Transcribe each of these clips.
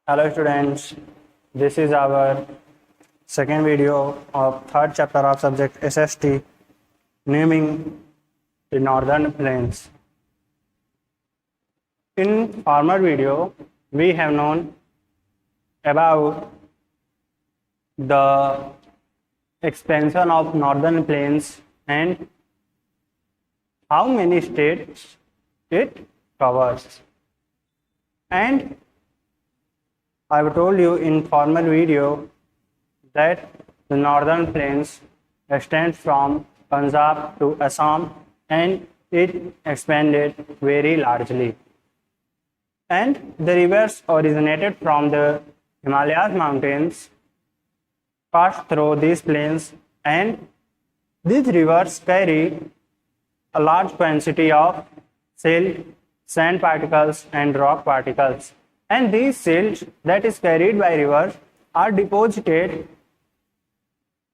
Hello students, this is our second video of third chapter of subject SST, naming the northern plains. In former video, we have known about the expansion of northern plains and how many states it covers. And I've told you in former video that the northern plains extends from Punjab to Assam and it expanded very largely. And the rivers originated from the Himalayas mountains, passed through these plains, and these rivers carry a large quantity of silt, sand particles and rock particles. And these silt that is carried by rivers are deposited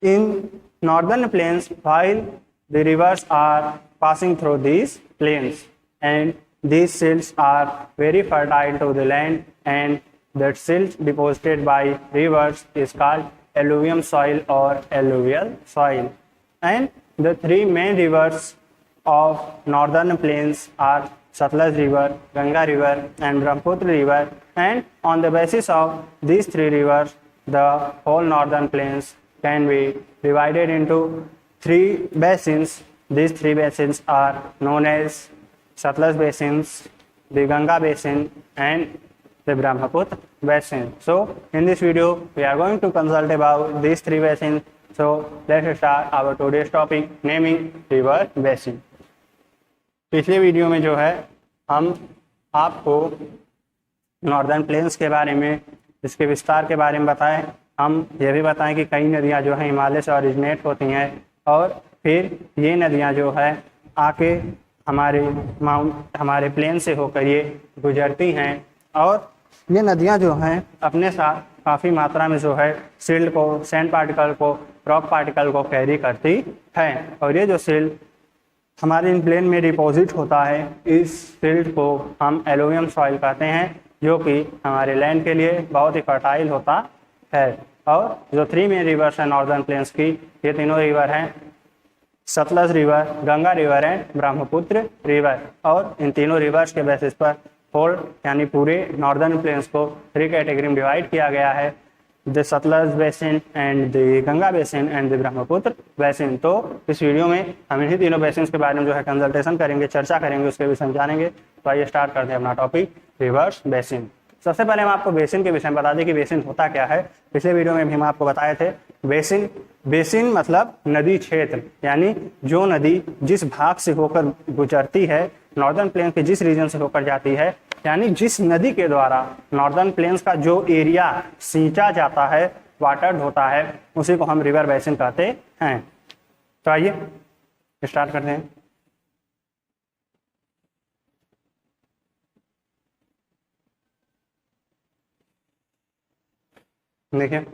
in northern plains while the rivers are passing through these plains, and these silts are very fertile to the land, and that silt deposited by rivers is called alluvium soil or alluvial soil. And the three main rivers of northern plains are Satluj River, Ganga River and Brahmaputra River, and on the basis of these three rivers the whole northern plains can be divided into three basins. These three basins are known as Satluj basins, the Ganga basin and the Brahmaputra basin. So in this video we are going to consult about these three basins. So let's start our today's topic, naming river basin. पिछले video में जो है हम आपको northern plains के बारे में, इसके विस्तार के बारे में बताएं। हम ये भी बताएं कि कई नदियां जो हैं हिमालय से ओरिजिनेट होती हैं और फिर ये नदियां जो है आके हमारे प्लेन से होकर ये गुजरती हैं, और ये नदियां जो हैं अपने साथ काफ़ी मात्रा में जो है सिल्ट को, सैंड पार्टिकल को, रॉक पार्टिकल को कैरी करती हैं। और ये जो सिल्ट हमारे इन प्लेन में डिपॉजिट होता है, इस सिल्ट को हम एलुवियम सॉइल कहते हैं, जो कि हमारे लैंड के लिए बहुत ही फर्टाइल होता है। और जो थ्री मेन रिवर्स हैं नॉर्दर्न प्लेन्स की, ये तीनों रिवर हैं Sutlej river, Ganga river and Brahmaputra river. और इन तीनों रिवर्स के बेसिस पर होल यानी पूरे नॉर्दर्न प्लेन्स को थ्री कैटेगरी में डिवाइड किया गया है, the Sutlej basin and the Ganga basin and the Brahmaputra basin. तो इस वीडियो में हम इन्हीं तीनों बेसिन के बारे में जो है कंसल्टेशन करेंगे, चर्चा करेंगे, उसके विषय में जानेंगे। तो आइए स्टार्ट करते हैं अपना टॉपिक, रिवर्स बेसिन। सबसे पहले हम आपको बेसिन के विषय में बता दें कि बेसिन होता क्या है। पिछले वीडियो में भी हम आपको बताए थे बेसिन मतलब नदी क्षेत्र, यानी जो नदी जिस भाग से होकर गुजरती है, नॉर्दर्न प्लेन के जिस रीजन से होकर जाती है, यानी जिस नदी के द्वारा नॉर्दर्न प्लेन्स का जो एरिया सींचा जाता है, वाटर्ड होता है, उसी को हम रिवर बेसिन कहते हैं। तो आइए स्टार्ट करते हैं। देखिए,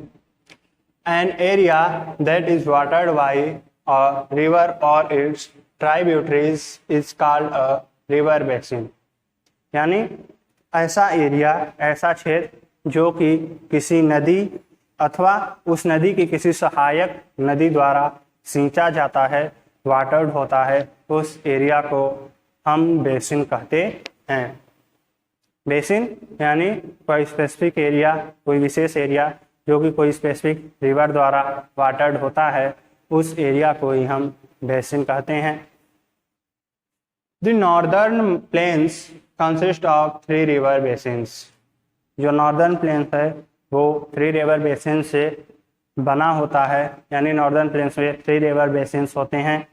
an area that is watered by a river or its tributaries is called a river basin। यानी ऐसा एरिया, ऐसा क्षेत्र जो कि किसी नदी अथवा उस नदी की किसी सहायक नदी द्वारा सींचा जाता है, वाटर्ड होता है, उस एरिया को हम बेसिन कहते हैं। बेसिन यानी कोई स्पेसिफिक एरिया, कोई विशेष एरिया जो कि कोई स्पेसिफिक रिवर द्वारा वाटर्ड होता है, उस एरिया को ही हम बेसिन कहते हैं। The northern plains consist of three river basins. जो नॉर्दर्न प्लेन्स है वो थ्री रिवर बेसिन से बना होता है, यानी नॉर्दर्न प्लेन्स में थ्री रिवर बेसिन्स होते हैं।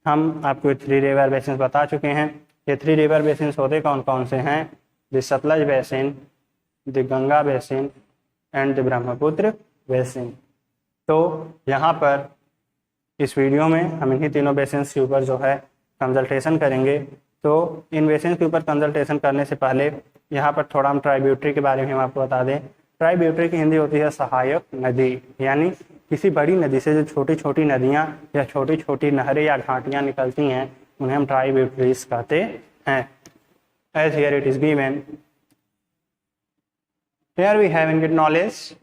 हम आपको थ्री रिवर बेसिन्स बता चुके हैं। ये थ्री रिवर बेसिन्स होते कौन कौन से हैं? The Sutlej basin, the Ganga basin and the Brahmaputra basin. तो यहाँ पर इस वीडियो में हम इन्हीं तीनों बेसिन्स के ऊपर जो है कंसल्टेशन करेंगे। तो इन बेसिन्स के ऊपर कंसल्टेशन करने से पहले यहाँ पर थोड़ा हम ट्राइब्यूटरी के बारे में हम आपको बता दें। ट्राइब्यूटरी की हिंदी होती है सहायक नदी, यानी किसी बड़ी नदी से जो छोटी छोटी नदियाँ या छोटी छोटी नहरें या घाटियाँ निकलती हैं, उन्हें हम ट्राइब्यूटरीज कहते हैं। As here it is given, Here we have in knowledge,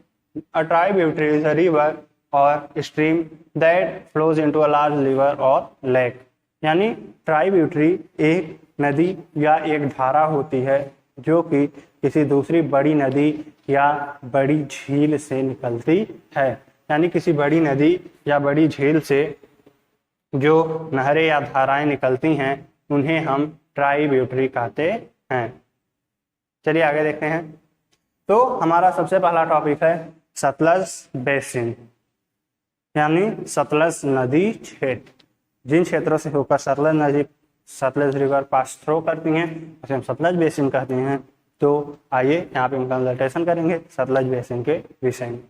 a tributary is a river or stream that flows into a large river or lake. यानी ट्राइब्यूटरी एक नदी या एक धारा होती है जो कि किसी दूसरी बड़ी नदी या बड़ी झील से निकलती है। यानी किसी बड़ी नदी या बड़ी झील से जो नहरें या धाराएं निकलती हैं उन्हें हम ट्राइब्यूटरी कहते हैं। चलिए आगे देखते हैं। तो हमारा सबसे पहला टॉपिक है सतलज बेसिन, यानी सतलज नदी क्षेत्र। जिन क्षेत्रों से होकर सतलज रिवर पास थ्रो करती हैं उसे हम सतलज बेसिन कहते हैं। तो आइए यहाँ पे हम कंसल्टेशन करेंगे सतलज बेसिन के विषय में।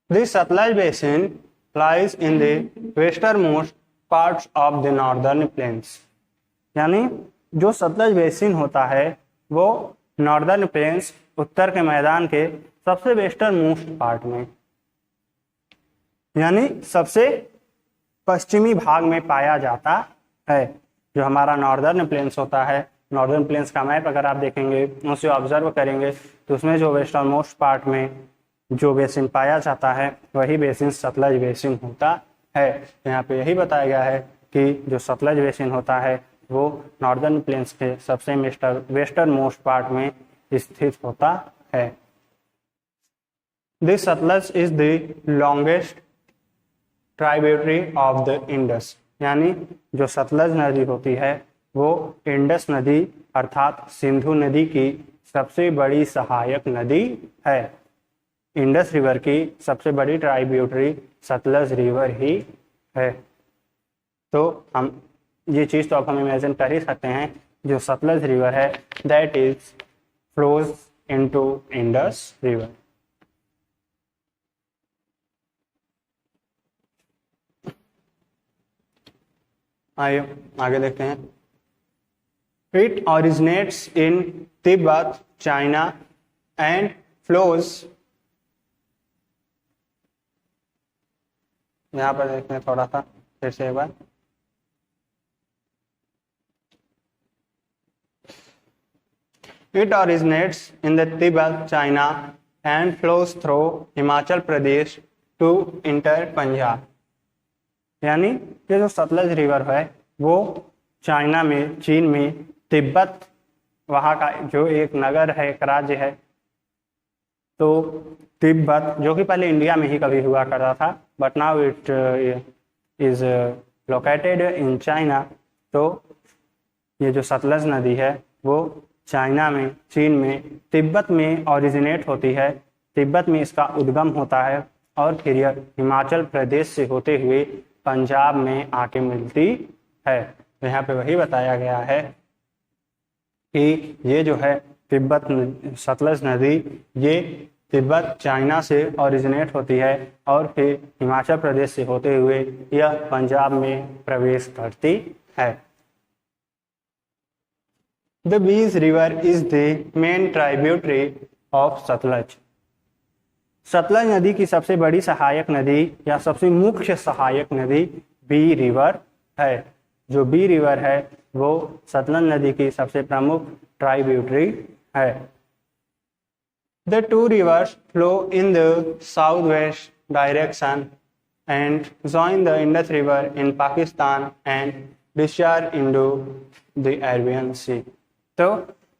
This Sutlej basin lies in the westernmost parts of the northern plains। यानी जो सतलज बेसिन होता है वो नॉर्दर्न प्लेन्स, उत्तर के मैदान के सबसे वेस्टर्न मोस्ट पार्ट में, यानी सबसे पश्चिमी भाग में पाया जाता है। जो हमारा नॉर्दर्न प्लेन्स होता है, नॉर्दर्न प्लेन्स का मैप अगर आप देखेंगे, उसे ऑब्जर्व करेंगे तो उसमें जो वेस्टर्न मोस्ट पार्ट में जो बेसिन पाया जाता है वही बेसिन सतलज बेसिन होता है। यहाँ पे यही बताया गया है कि जो सतलज बेसिन होता है वो नॉर्दर्न प्लेन्स के सबसे वेस्टर्न मोस्ट पार्ट में स्थित होता है। This Sutlej is the longest tributary of the Indus. यानी जो सतलज नदी होती है वो इंडस नदी अर्थात सिंधु नदी की सबसे बड़ी सहायक नदी है। इंडस रिवर की सबसे बड़ी ट्राइब्यूटरी सतलज रिवर ही है। तो हम ये चीज़ तो अब हम इमेजिन कर ही सकते हैं, जो सतलज रिवर है that is flows into Indus river. आइए आगे देखते हैं। It originates in Tibet, China and flows, यहाँ पर देखते हैं थोड़ा सा फिर से एक बार। It originates in the Tibet, China and flows through Himachal Pradesh to enter Punjab. यानी ये जो सतलज रिवर है वो चाइना में, चीन में, तिब्बत वहाँ का जो एक नगर है, एक राज्य है, तो तिब्बत जो कि पहले इंडिया में ही कभी हुआ करता था but now it is located in China. तो ये जो सतलज नदी है वो चाइना में, चीन में, तिब्बत में ओरिजिनेट होती है, तिब्बत में इसका उद्गम होता है और फिर यह हिमाचल प्रदेश से होते हुए पंजाब में आके मिलती है। तो यहाँ पे वही बताया गया है कि ये जो है तिब्बत सतलज नदी ये तिब्बत चाइना से ओरिजिनेट होती है और फिर हिमाचल प्रदेश से होते हुए यह पंजाब में प्रवेश करती है। The bees river is the main tributary of Sutlej. Sutlej नदी की सबसे बड़ी सहायक नदी या सबसे मुख्य सहायक नदी बी रिवर है। जो बी रिवर है वो सतलज नदी की सबसे प्रमुख ट्राइब्यूटरी है। The two rivers flow in the southwest direction and join the Indus River in Pakistan and discharge into the Arabian Sea। तो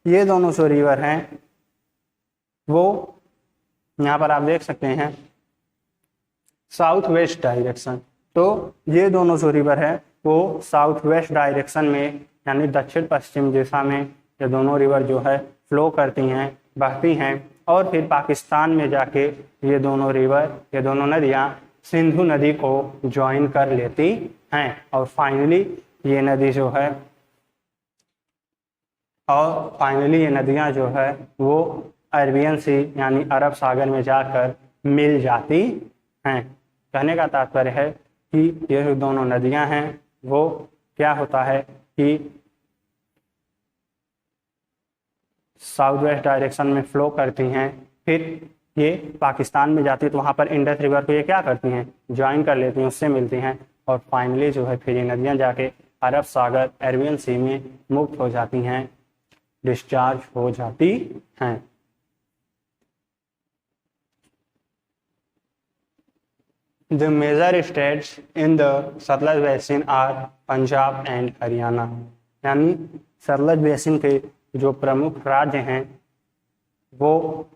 ये दोनों जो रिवर हैं वो यहाँ पर आप देख सकते हैं साउथ वेस्ट डायरेक्शन। तो ये दोनों जो रिवर है वो साउथ वेस्ट डायरेक्शन में यानी दक्षिण पश्चिम दिशा में ये दोनों रिवर जो है फ्लो करती हैं, बहती हैं और फिर पाकिस्तान में जाके ये दोनों रिवर, ये दोनों नदियाँ सिंधु नदी को ज्वाइन कर लेती हैं और फाइनली ये नदी जो है ये नदियाँ जो है वो अरबियन सी यानी अरब सागर में जाकर मिल जाती हैं। कहने का तात्पर्य है कि ये जो दोनों नदियाँ हैं वो क्या होता है कि साउथ वेस्ट डायरेक्शन में फ्लो करती हैं, फिर ये पाकिस्तान में जाती है तो वहाँ पर इंडस रिवर को ये क्या करती हैं, ज्वाइन कर लेती हैं, उससे मिलती हैं और फाइनली जो है फिर ये नदियाँ जाके अरब सागर अरबियन सी में मुक्त हो जाती हैं। डिस्चार्ज हो जाती हैं। The major states in the Sutlej basin are Punjab and Haryana, यानी सतलज बेसिन के जो प्रमुख राज्य हैं वो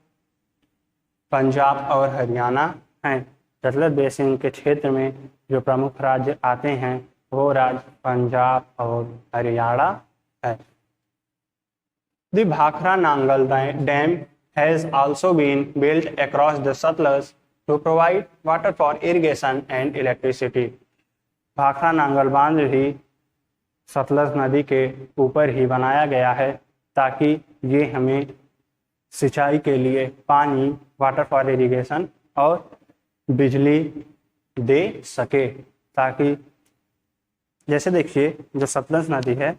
पंजाब और हरियाणा हैं। सतलज बेसिन के क्षेत्र में जो प्रमुख राज्य आते हैं वो राज्य पंजाब और हरियाणा है। The Bhakra Nangal Dam has also been built across the Satluj to provide water for irrigation and electricity. Bhakra Nangal बांध भी सतलज नदी के ऊपर ही बनाया गया है ताकि ये हमें सिंचाई के लिए पानी, वाटर फॉर इरिगेशन और बिजली दे सके। ताकि जैसे देखिए जो सतलज नदी है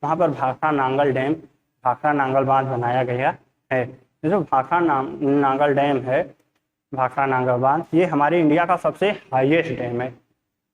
वहाँ पर भाखरा नांगल डैम, भाखरा नांगल बांध बनाया गया है। जो भाखरा नांगल डैम है, भाखरा नांगल बांध, ये हमारे इंडिया का सबसे हाईएस्ट डैम है,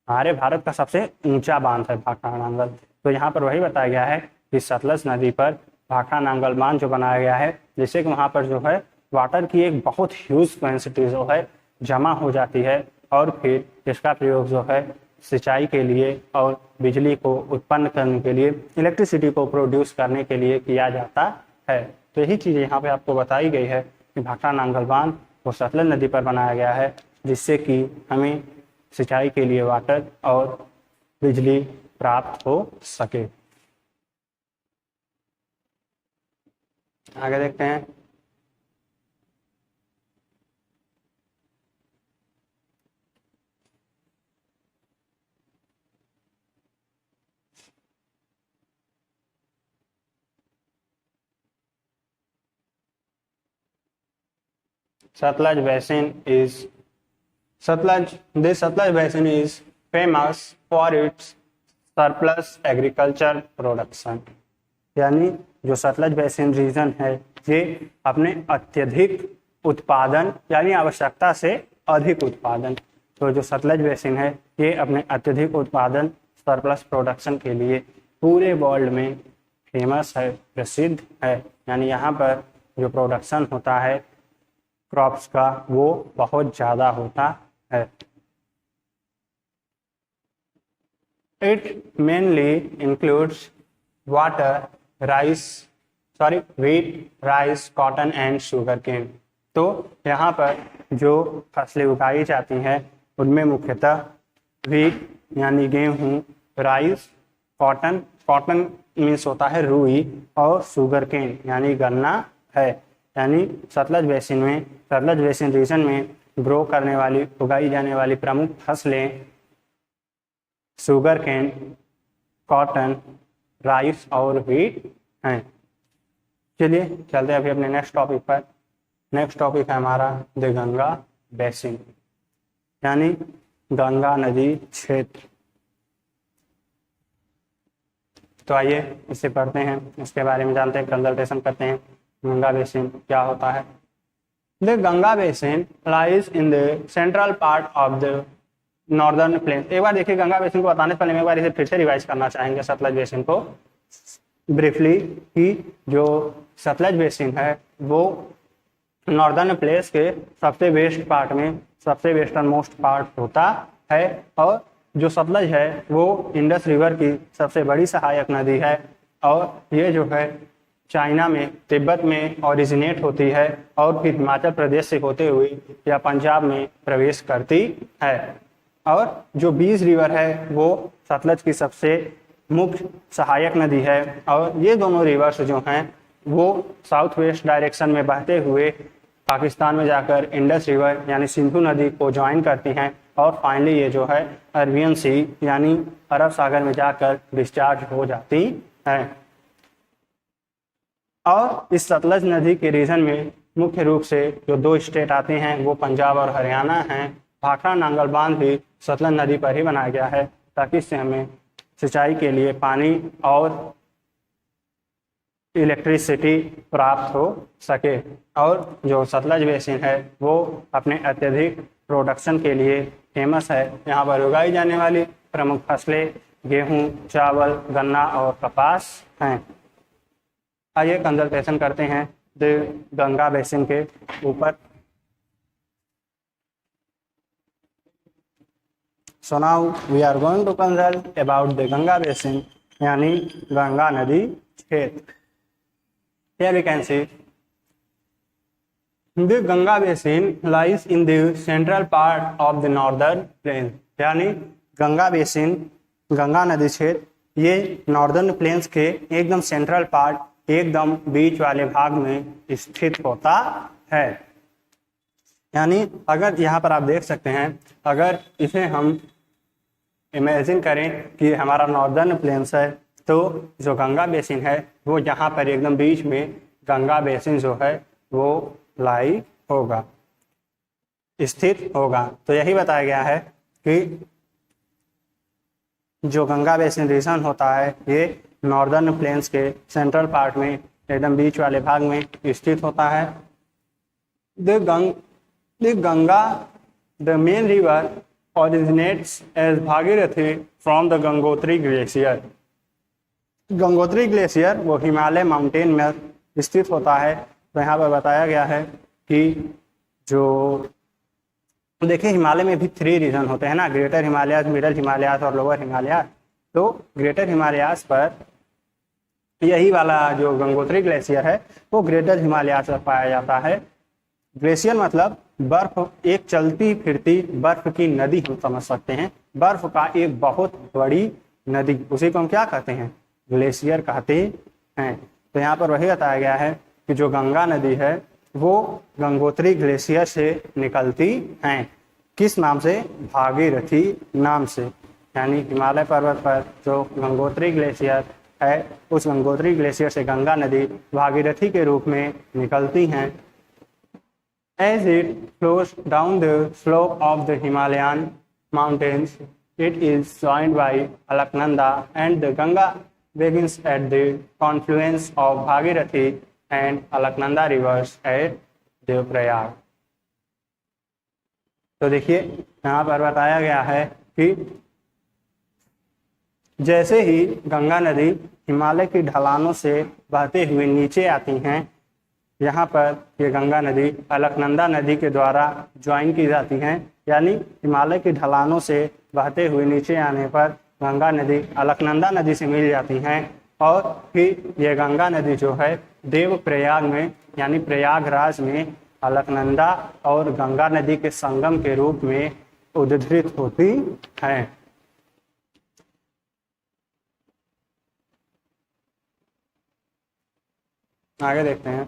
हमारे भारत का सबसे ऊंचा बांध है भाखरा नांगल। तो यहाँ पर वही बताया गया है कि सतलज नदी पर भाखरा नांगल बांध जो बनाया गया है जिससे कि वहाँ पर जो है वाटर की एक बहुत ह्यूज क्वांटिटी जो है जमा हो जाती है और फिर इसका प्रयोग जो है सिंचाई के लिए और बिजली को उत्पन्न करने के लिए, इलेक्ट्रिसिटी को प्रोड्यूस करने के लिए किया जाता है। तो यही चीज़ यहाँ पे आपको बताई गई है कि भाखरा नांगल बांध वो सतलज नदी पर बनाया गया है जिससे कि हमें सिंचाई के लिए वाटर और बिजली प्राप्त हो सके। आगे देखते हैं। Satluj Basin is this Satluj Basin is famous for its surplus agriculture production, यानी जो सतलज बेसिन रीजन है ये अपने अत्यधिक उत्पादन यानी आवश्यकता से अधिक उत्पादन, तो जो सतलज बेसिन है ये अपने अत्यधिक उत्पादन सरप्लस प्रोडक्शन के लिए पूरे वर्ल्ड में फेमस है, प्रसिद्ध है। यानी यहाँ पर जो प्रोडक्शन होता है क्रॉप्स का वो बहुत ज़्यादा होता है। It mainly includes wheat, rice, cotton and sugarcane। तो यहाँ पर जो फसलें उगाई जाती हैं उनमें मुख्यतः व्हीट यानी गेहूँ, राइस, कॉटन मीन्स होता है रुई, और शुगरकेन यानी गन्ना है। यानी सतलज बेसिन रीजन में ग्रो करने वाली, उगाई जाने वाली प्रमुख फसलें शुगर केन, कॉटन, राइस और व्हीट हैं। चलिए चलते हैं अभी अपने नेक्स्ट टॉपिक पर। नेक्स्ट टॉपिक है हमारा द गंगा बेसिन, यानी गंगा नदी क्षेत्र। तो आइए इसे पढ़ते हैं, इसके बारे में जानते हैं, कंसल्टेशन करते हैं। गंगा बेसिन क्या होता है? The Ganga basin lies in the central part of the northern plain. एक बार देखिए गंगा बेसिन को बताने से पहले एक बार इसे फिर से रिवाइज करना चाहेंगे सतलज बेसिन को ब्रीफली, कि जो सतलज बेसिन है वो नॉर्दर्न प्लेस के सबसे वेस्ट पार्ट में, सबसे वेस्टर्न मोस्ट पार्ट होता है, और जो सतलज है वो इंडस रिवर की सबसे बड़ी सहायक नदी है, और ये जो है चाइना में, तिब्बत में ओरिजिनेट होती है और फिर हिमाचल प्रदेश से होते हुए या पंजाब में प्रवेश करती है। और जो बीज रिवर है वो सतलज की सबसे मुख्य सहायक नदी है, और ये दोनों रिवर्स जो हैं वो साउथ वेस्ट डायरेक्शन में बहते हुए पाकिस्तान में जाकर इंडस रिवर यानी सिंधु नदी को ज्वाइन करती हैं, और फाइनली ये जो है अरबियन सी यानी अरब सागर में जाकर डिस्चार्ज हो जाती है। और इस सतलज नदी के रीजन में मुख्य रूप से जो दो स्टेट आते हैं वो पंजाब और हरियाणा हैं। भाखरा नांगल बांध भी सतलज नदी पर ही बनाया गया है ताकि इससे हमें सिंचाई के लिए पानी और इलेक्ट्रिसिटी प्राप्त हो सके। और जो सतलज बेसिन है वो अपने अत्यधिक प्रोडक्शन के लिए फेमस है। यहाँ पर उगाई जाने वाली प्रमुख फसलें गेहूँ, चावल, गन्ना और कपास हैं। आइए कंसल्टेशन करते हैं द गंगा बेसिन के ऊपर। So now we are going to consult about the Ganga basin, यानी गंगा नदी क्षेत्र। Here we can see the Ganga basin lies in the central part of the northern plains, यानी गंगा बेसिन, गंगा नदी क्षेत्र ये नॉर्दर्न प्लेन्स के एकदम सेंट्रल पार्ट, एकदम बीच वाले भाग में स्थित होता है। यानी अगर यहाँ पर आप देख सकते हैं, अगर इसे हम इमेजिन करें कि हमारा नॉर्दर्न प्लेन्स है, तो जो गंगा बेसिन है वो यहाँ पर एकदम बीच में गंगा बेसिन जो है वो लाई होगा, स्थित होगा। तो यही बताया गया है कि जो गंगा बेसिन रीजन होता है ये नॉर्दर्न प्लेन्स के सेंट्रल पार्ट में एकदम बीच वाले भाग में स्थित होता है। The Ganga the main river originates as Bhagirathi from the Gangotri glacier. Gangotri glacier वो हिमालय माउंटेन में स्थित होता है। तो यहाँ पर बताया गया है कि जो देखिए हिमालय में भी 3 रीजन होते हैं ना, ग्रेटर हिमालयाज, मिडल हिमालयाज और लोअर हिमालयाज। तो ग्रेटर हिमालयाज पर यही वाला जो गंगोत्री ग्लेशियर है वो ग्रेटर हिमालयाज पर पाया जाता है। ग्लेशियर मतलब बर्फ, एक चलती फिरती बर्फ की नदी हम समझ सकते हैं। बर्फ का एक बहुत बड़ी नदी, उसी को हम क्या कहते हैं, ग्लेशियर कहते हैं। तो यहाँ पर वही बताया गया है कि जो गंगा नदी है वो गंगोत्री ग्लेशियर से निकलती हैं। किस नाम से? भागीरथी नाम से। यानी हिमालय पर्वत पर जो गंगोत्री ग्लेशियर है, उस गंगोत्री ग्लेशियर से गंगा नदी भागीरथी के रूप में निकलती हैं। As it flows down the slope of the Himalayan mountains, it is joined by Alaknanda, and the Ganga begins at the confluence of Bhagirathi and Alaknanda rivers at Devprayag. तो देखिए यहाँ पर बताया गया है कि जैसे ही गंगा नदी हिमालय की ढलानों से बहते हुए नीचे आती हैं, यहाँ पर ये गंगा नदी अलकनंदा नदी के द्वारा ज्वाइन की जाती हैं। यानी हिमालय की ढलानों से बहते हुए नीचे आने पर गंगा नदी अलकनंदा नदी से मिल जाती हैं, और फिर ये गंगा नदी जो है देवप्रयाग में, यानी प्रयागराज में अलकनंदा और गंगा नदी के संगम के रूप में उद्भूत होती है। आगे देखते हैं।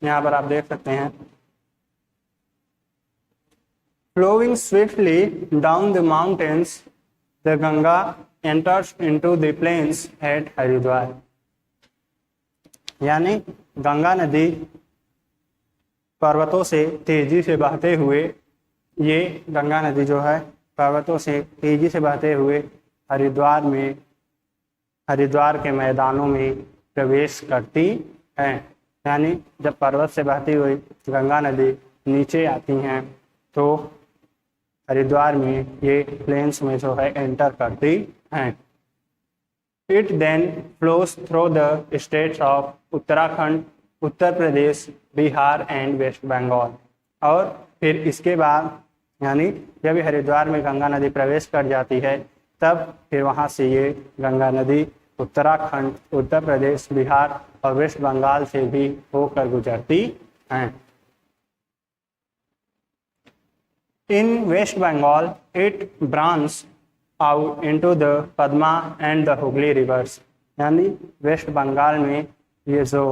यहाँ पर आप देख सकते हैं, flowing swiftly down the mountains, the Ganga enters into the plains at Haridwar. यानी गंगा नदी पर्वतों से तेजी से बहते हुए, ये गंगा नदी जो है पर्वतों से तेजी से बहते हुए हरिद्वार के मैदानों में प्रवेश करती है। यानी जब पर्वत से बहती हुई गंगा नदी नीचे आती हैं तो हरिद्वार में ये प्लेन्स में जो है एंटर करती हैं। It then flows through the states of Uttarakhand, Uttar Pradesh, Bihar and West Bengal. और फिर इसके बाद यानी जब हरिद्वार में गंगा नदी प्रवेश कर जाती है, तब फिर वहाँ से ये गंगा नदी उत्तराखंड, उत्तर प्रदेश, बिहार और वेस्ट बंगाल से भी होकर गुजरती हैं। In West Bengal it branch out into the Padma and the Hooghly rivers. यानी वेस्ट बंगाल में ये जो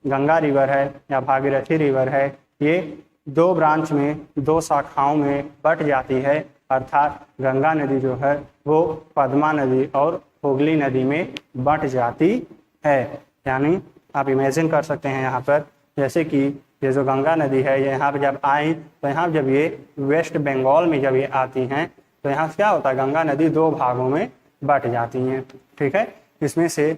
गंगा रिवर है या भागीरथी रिवर है, ये 2 ब्रांच में, 2 शाखाओं में बट जाती है। अर्थात गंगा नदी जो है वो पद्मा नदी और हुगली नदी में बट जाती है। यानी आप इमेजिन कर सकते हैं यहाँ पर, जैसे कि ये जो गंगा नदी है ये यहाँ पर जब आई, तो यहाँ जब ये वेस्ट बंगाल में जब ये आती हैं तो यहाँ क्या होता है, गंगा नदी 2 भागों में बट जाती हैं। ठीक है, इसमें से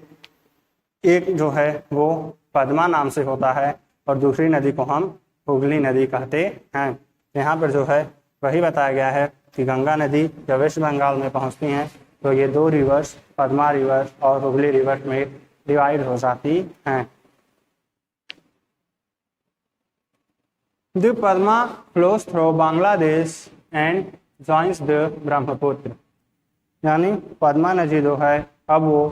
एक जो है वो पद्मा नाम से होता है और दूसरी नदी को हम हुगली नदी कहते हैं। यहाँ पर जो है वही बताया गया है कि गंगा नदी जब वेस्ट बंगाल में पहुँचती हैं तो ये दो रिवर्स, पद्मा रिवर और हुगली रिवर में डिवाइड हो जाती हैं। The Padma flows through Bangladesh and joins the Brahmaputra, यानी पद्मा नदी जो है अब वो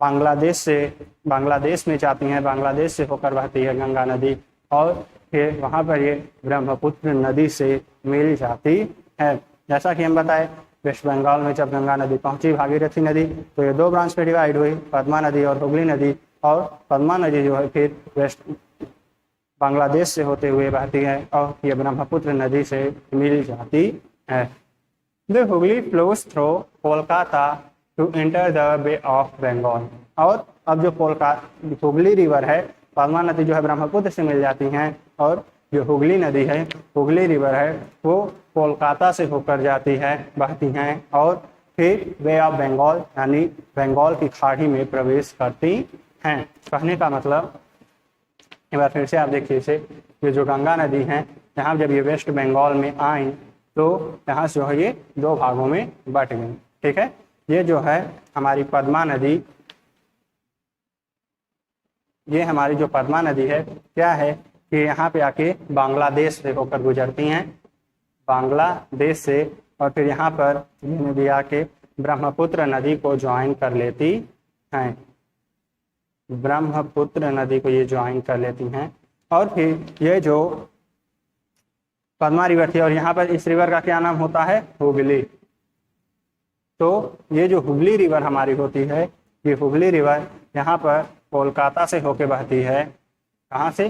बांग्लादेश में जाती हैं, बांग्लादेश से होकर बहती है गंगा नदी और फिर वहाँ पर ये ब्रह्मपुत्र नदी से मिल जाती है। जैसा कि हम बताए वेस्ट बंगाल में जब गंगा नदी पहुंची भागीरथी नदी तो ये दो ब्रांच में डिवाइड हुई, पद्मा नदी और हुगली नदी, और पद्मा नदी जो है फिर वेस्ट बांग्लादेश से होते हुए बहती है और ये ब्रह्मपुत्र नदी से मिल जाती है। The Hooghly flows through Kolkata to enter the Bay of Bengal, और अब जो हुगली रिवर है, पद्मा नदी जो है ब्रह्मपुत्र से मिल जाती हैं और जो हुगली नदी है, हुगली रिवर है, वो कोलकाता से होकर जाती है, बहती हैं और फिर बे ऑफ बंगाल यानी बंगाल की खाड़ी में प्रवेश करती हैं। कहने का मतलब एक बार फिर से आप देखिए इसे, ये जो गंगा नदी है यहाँ जब ये वेस्ट बंगाल में आई तो यहाँ से जो है ये दो भागों में बट गई। ठीक है, ये जो है हमारी पद्मा नदी, ये हमारी जो पद्मा नदी है क्या है कि यहाँ पे आके बांग्लादेश से होकर गुजरती हैं, बांग्लादेश से, और फिर यहाँ पर ये नदी आके ब्रह्मपुत्र नदी को ज्वाइन कर लेती हैं, ब्रह्मपुत्र नदी को ये ज्वाइन कर लेती हैं और फिर ये जो पद्मा रिवर थी और यहाँ पर इस रिवर का क्या नाम होता है, हुगली। तो ये जो हुगली रिवर हमारी होती है, ये हुगली रिवर यहाँ पर कोलकाता से होकर बहती है, कहाँ से,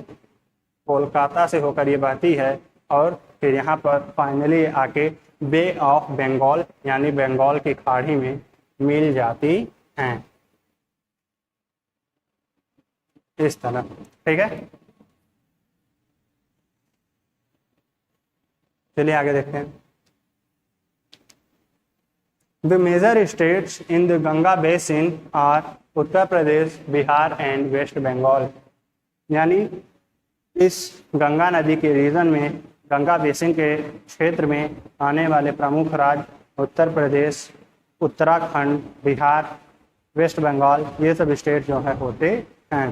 कोलकाता से होकर ये बहती है और फिर यहाँ पर फाइनली आके बे ऑफ बंगाल यानी बंगाल की खाड़ी में मिल जाती हैं, इस तरह। ठीक है, चलिए आगे देखते हैं। The major states in the Ganga basin are Uttar Pradesh, Bihar and West Bengal, यानी इस गंगा नदी के रीजन में, गंगा बेसिन के क्षेत्र में आने वाले प्रमुख राज्य उत्तर प्रदेश, उत्तराखंड, बिहार, वेस्ट बंगाल, ये सब स्टेट जो है होते हैं।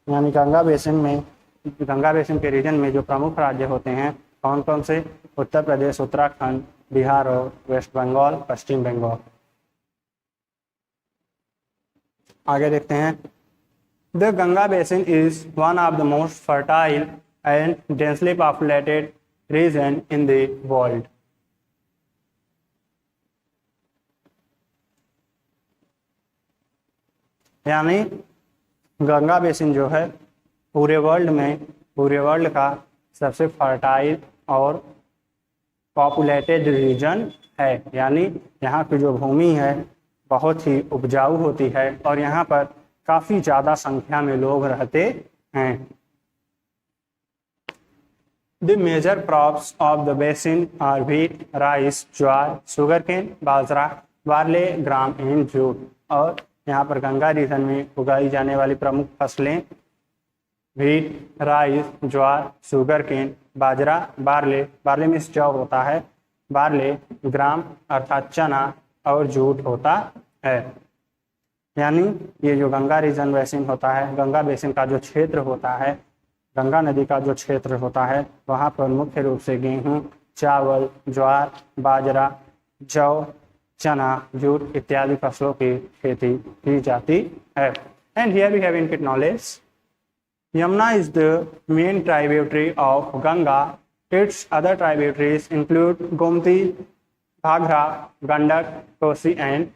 यानी गंगा बेसिन के रीजन में जो प्रमुख राज्य होते हैं कौन कौन से, उत्तर प्रदेश, उत्तराखंड, बिहार और वेस्ट बंगाल, पश्चिम बंगाल। आगे देखते हैं। The Ganga basin is one of the most fertile and densely populated region in the world, यानी गंगा बेसिन जो है पूरे वर्ल्ड का सबसे फर्टाइल और पॉपुलेटेड रीजन है, यानी यहाँ की जो भूमि है बहुत ही उपजाऊ होती है और यहाँ पर काफ़ी ज़्यादा संख्या में लोग रहते हैं। The major crops of the basin are wheat, rice, jowar, sugarcane, bajra, barley, gram and jute, और यहाँ पर गंगा रीजन में उगाई जाने वाली प्रमुख फसलें wheat, rice, jowar, sugarcane, bajra, barley में जौ होता है, बार्ले, ग्राम अर्थात चना और जूट होता है। यानी ये जो गंगा रीजन बेसिन होता है, गंगा बेसिन का जो क्षेत्र होता है, गंगा नदी का जो क्षेत्र होता है वहाँ पर मुख्य रूप से गेहूँ, चावल, ज्वार, बाजरा, जौ, चना, जूट इत्यादि फसलों की खेती की जाती है। And here we have input knowledge. Yamuna is the main tributary of Ganga. Its other tributaries include Gomti, Ghaghra, Gandak, Kosi and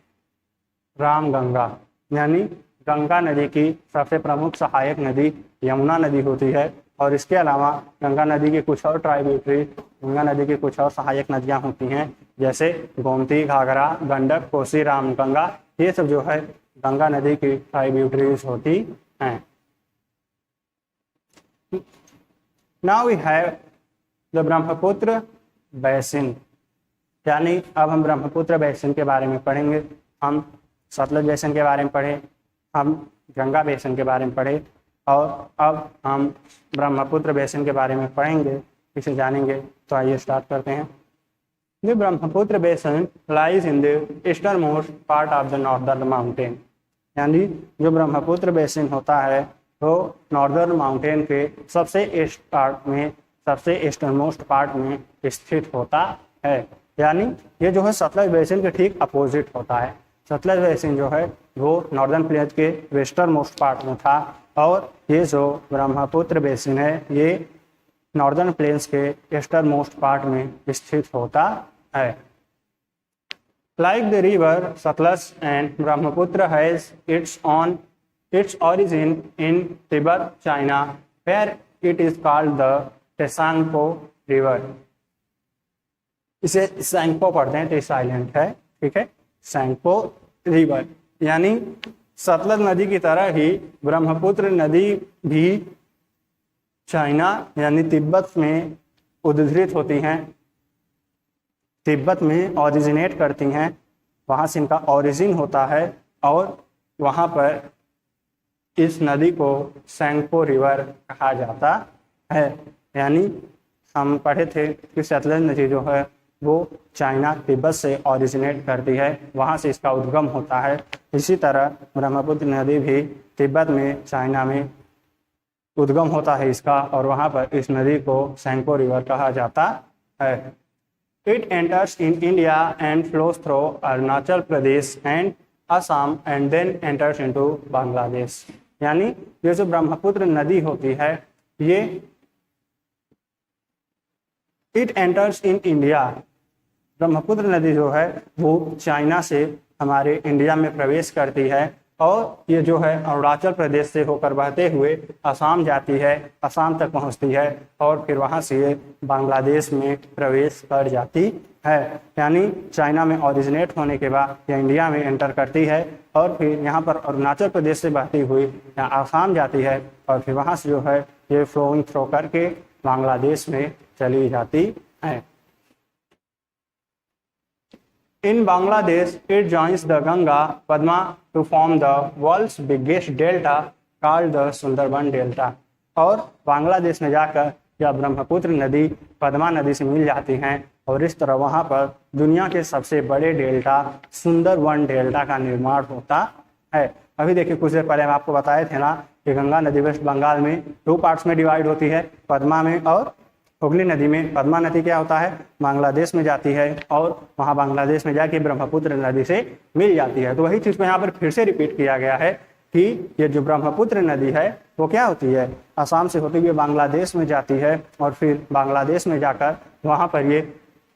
Ramganga, यानी गंगा नदी की सबसे प्रमुख सहायक नदी यमुना नदी होती है और इसके अलावा गंगा नदी के कुछ और ट्राइब्यूटरी, गंगा नदी की कुछ और सहायक नदियां होती हैं जैसे गोमती, घाघरा, गंडक, कोसी, रामगंगा, ये सब जो है गंगा नदी की ट्राइब्यूटरीज होती हैं। Now we have the Brahmaputra basin, यानी अब हम ब्रह्मपुत्र बेसिन के बारे में पढ़ेंगे। हम सतलज बेसिन के बारे में पढ़े, हम गंगा बेसिन के बारे में पढ़े और अब हम ब्रह्मपुत्र बेसिन के बारे में पढ़ेंगे। इसे जानेंगे। तो आइए स्टार्ट करते हैं। The Brahmaputra basin lies in the eastern most part of the northern mountain, यानी जो ब्रह्मपुत्र बेसिन होता है वो नॉर्दर्न माउंटेन के सबसे ईस्ट पार्ट में, सबसे ईस्टर्न मोस्ट पार्ट में स्थित होता है। यानी ये जो है सतलज बेसिन के ठीक अपोजिट होता है। सतलज बेसिन जो है वो नॉर्दर्न प्लेट के वेस्टर्न मोस्ट पार्ट में था, और ये जो ब्रह्मपुत्र बेसिन है ये नॉर्दर्न प्लेन्स के ईस्टर्न मोस्ट पार्ट में स्थित होता है। Like the river Sutlej and Brahmaputra has its origin in Tibet, China, where it is called the Tsangpo River. इसे सैंगपो पढ़ते हैं तो साइलेंट है, ठीक है। सैंगपो रिवर यानी सतलज नदी की तरह ही ब्रह्मपुत्र नदी भी चाइना यानी तिब्बत में उद्भूत होती हैं, तिब्बत में ओरिजिनेट करती हैं, वहाँ से इनका ओरिजिन होता है, और वहाँ पर इस नदी को सैंगपो रिवर कहा जाता है। यानी हम पढ़े थे कि सतलज नदी जो है वो चाइना तिब्बत से ओरिजिनेट करती है, वहाँ से इसका उद्गम होता है। इसी तरह ब्रह्मपुत्र नदी भी तिब्बत में, चाइना में उद्गम होता है इसका, और वहाँ पर इस नदी को सैंगपो रिवर कहा जाता है। It enters in India and flows through Arunachal Pradesh and Assam and then enters into Bangladesh. यानी ये जो ब्रह्मपुत्र नदी होती है ये it enters in India, Brahmaputra नदी जो है वो चाइना से हमारे इंडिया में प्रवेश करती है, और ये जो है अरुणाचल प्रदेश से होकर बहते हुए असम जाती है, असम तक पहुंचती है, और फिर वहां से ये बांग्लादेश में प्रवेश कर जाती है। यानी चाइना में ओरिजिनेट होने के बाद ये इंडिया में एंटर करती है, और फिर यहाँ पर अरुणाचल प्रदेश से बहती हुई यहाँ असम जाती है, और फिर वहाँ से जो है ये फ्लोइंग थ्रो करके बांग्लादेश में चली जाती है। In Bangladesh, it joins the Ganga Padma to form the world's biggest delta called the Sundarban delta. और बांग्लादेश में जाकर यह ब्रह्मपुत्र नदी पद्मा नदी से मिल जाती हैं, और इस तरह वहाँ पर दुनिया के सबसे बड़े डेल्टा सुंदरबन डेल्टा का निर्माण होता है। अभी देखिए कुछ देर पहले हम आपको बताए थे ना कि गंगा नदी वेस्ट बंगाल में 2 पार्ट्स में डिवाइड होती है, पद्मा में और हुगली नदी में। पद्मा नदी क्या होता है, बांग्लादेश में जाती है, और वहाँ बांग्लादेश में जाके ब्रह्मपुत्र नदी से मिल जाती है। तो वही चीज़ को यहाँ पर फिर से रिपीट किया गया है कि ये जो ब्रह्मपुत्र नदी है वो क्या होती है, असम से होती हुई बांग्लादेश में जाती है, और फिर बांग्लादेश में जाकर वहाँ पर ये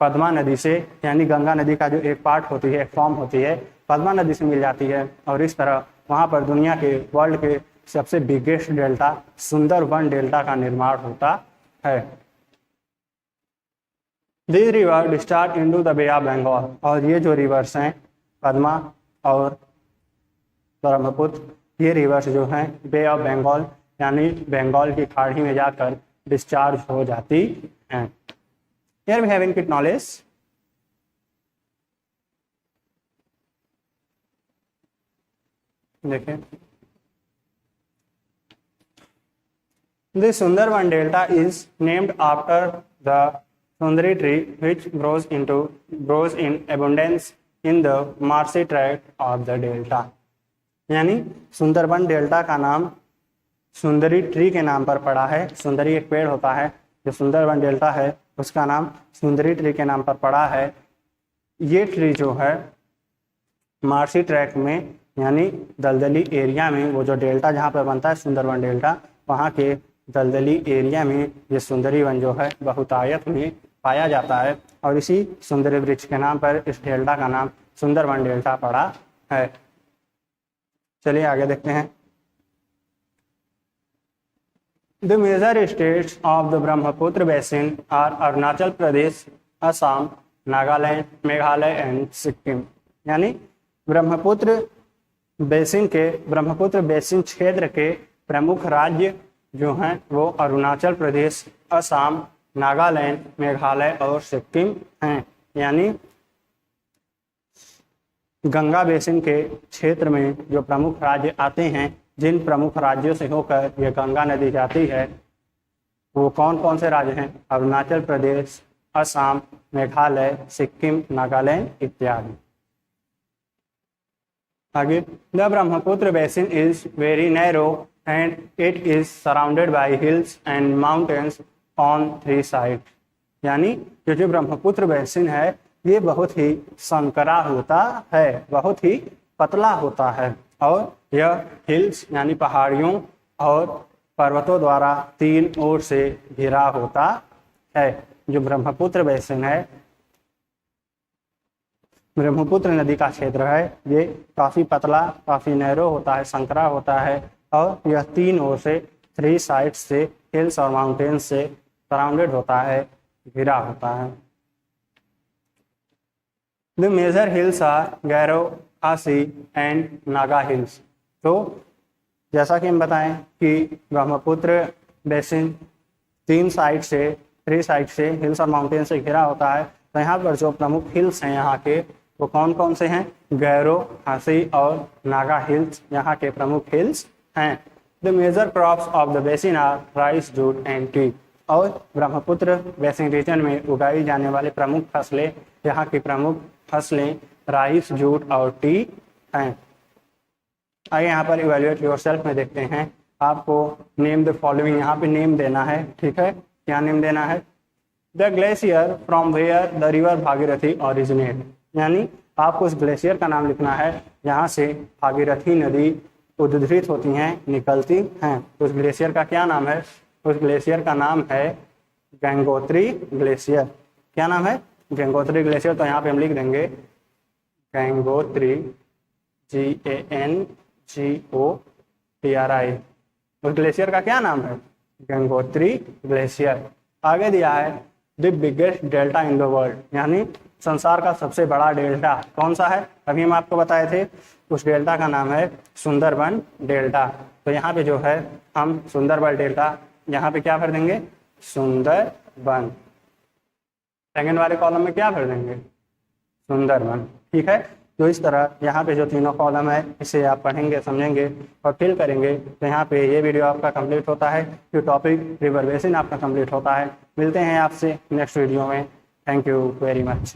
पद्मा नदी से, यानी गंगा नदी का जो एक पार्ट होती है, एक फॉर्म होती है, पद्मा नदी से मिल जाती है, और इस तरह वहाँ पर दुनिया के, वर्ल्ड के सबसे बिगेस्ट डेल्टा सुंदरबन डेल्टा का निर्माण होता है। This river discharge into the Bay of Bengal, और ये जो रिवर्स हैं पद्मा और ब्रह्मपुत्र, ये रिवर्स जो हैं बे ऑफ बंगाल यानी बंगाल की खाड़ी में जाकर डिस्चार्ज हो जाती हैं। Here we have input knowledge. देखिए The Sundarban Delta is named after the Sundari tree which grows in abundance in the marshy tract of the delta। यानी सुंदरबन डेल्टा का नाम सुंदरी ट्री के नाम पर पड़ा है। सुंदरी एक पेड़ होता है, जो सुंदरबन डेल्टा है उसका नाम सुंदरी ट्री के नाम पर पड़ा है। ये ट्री जो है मार्शी ट्रैक में यानी दलदली एरिया में, वो जो डेल्टा जहाँ पर बनता है सुंदरबन डेल्टा, वहाँ के दलदली एरिया में ये सुंदरी वन जो है बहुतायत में पाया जाता है, और इसी सुंदरी वृक्ष के नाम पर इस डेल्टा का नाम सुंदरबन डेल्टा पड़ा है। चलिए आगे देखते हैं। The major states of the Brahmaputra basin are Arunachal Pradesh, Assam, Nagaland, Meghalaya and Sikkim. यानी ब्रह्मपुत्र बेसिन क्षेत्र के प्रमुख राज्य जो हैं वो अरुणाचल प्रदेश, असम, नागालैंड, मेघालय और सिक्किम हैं। यानी गंगा बेसिन के क्षेत्र में जो प्रमुख राज्य आते हैं, जिन प्रमुख राज्यों से होकर ये गंगा नदी जाती है, वो कौन कौन से राज्य हैं? अरुणाचल प्रदेश, असम, मेघालय, सिक्किम, नागालैंड इत्यादि। आगे, the Brahmaputra basin is very narrow and it is surrounded by hills and mountains on 3 side. यानी ये जो ब्रह्मपुत्र बेसिन है ये बहुत ही संकरा होता है, बहुत ही पतला होता है और यह हिल्स यानी पहाड़ियों और पर्वतों द्वारा 3 ओर से घिरा होता है। जो ब्रह्मपुत्र बेसिन है, ब्रह्मपुत्र नदी का क्षेत्र है, ये काफ़ी पतला, काफ़ी नैरो होता है, संकरा होता है और यह 3 ओर से 3 साइड्स से हिल्स और माउंटेन्स से सराउंडेड होता है, घिरा होता है। The major hills are Gairo, खासी एंड नागा हिल्स। तो जैसा कि हम बताएं कि ब्रह्मपुत्र बेसिन 3 साइड से हिल्स और माउंटेन से घिरा होता है। तो यहाँ पर जो प्रमुख हिल्स हैं यहाँ के वो कौन कौन से हैं? गैरो, खासी और नागा हिल्स यहाँ के प्रमुख हिल्स हैं। The major crops of the basin are rice, jute and tea. और ब्रह्मपुत्र बेसिन रीजन में उगाई जाने वाले प्रमुख फसलें, यहाँ की प्रमुख फसलें राइस, जूट और टी हैं। आइए यहाँ पर इवेल्युएट योरसेल्फ में देखते हैं। आपको नेम द फॉलोइंग, यहाँ पे नेम देना है, ठीक है? क्या नेम देना है? The glacier from where the river Bhagirathi originate. यानी आपको इस ग्लेशियर का नाम लिखना है यहाँ से भागीरथी नदी उद्भूत होती हैं, निकलती हैं। उस ग्लेशियर का क्या नाम है? उस ग्लेशियर का नाम है गंगोत्री ग्लेशियर। क्या नाम है? गंगोत्री ग्लेशियर। तो यहाँ पे हम लिख देंगे गंगोत्री, GANGOTRI। उस ग्लेशियर का क्या नाम है? गंगोत्री ग्लेशियर। आगे दिया है the biggest delta in the world, यानी संसार का सबसे बड़ा डेल्टा कौन सा है? अभी हम आपको बताए थे, उस डेल्टा का नाम है सुंदरबन डेल्टा। तो यहाँ पे जो है हम सुंदरबन डेल्टा, यहाँ पे क्या भर देंगे? सुंदरबन। सेकंड वाले कॉलम में क्या भर देंगे? सुंदरबन, ठीक है? तो इस तरह यहाँ पे जो तीनों कॉलम है इसे आप पढ़ेंगे, समझेंगे और फिल करेंगे। तो यहाँ पे ये वीडियो आपका कंप्लीट होता है, जो टॉपिक रिवर बेसिन आपका कंप्लीट होता है। मिलते हैं आपसे नेक्स्ट वीडियो में। Thank you very much.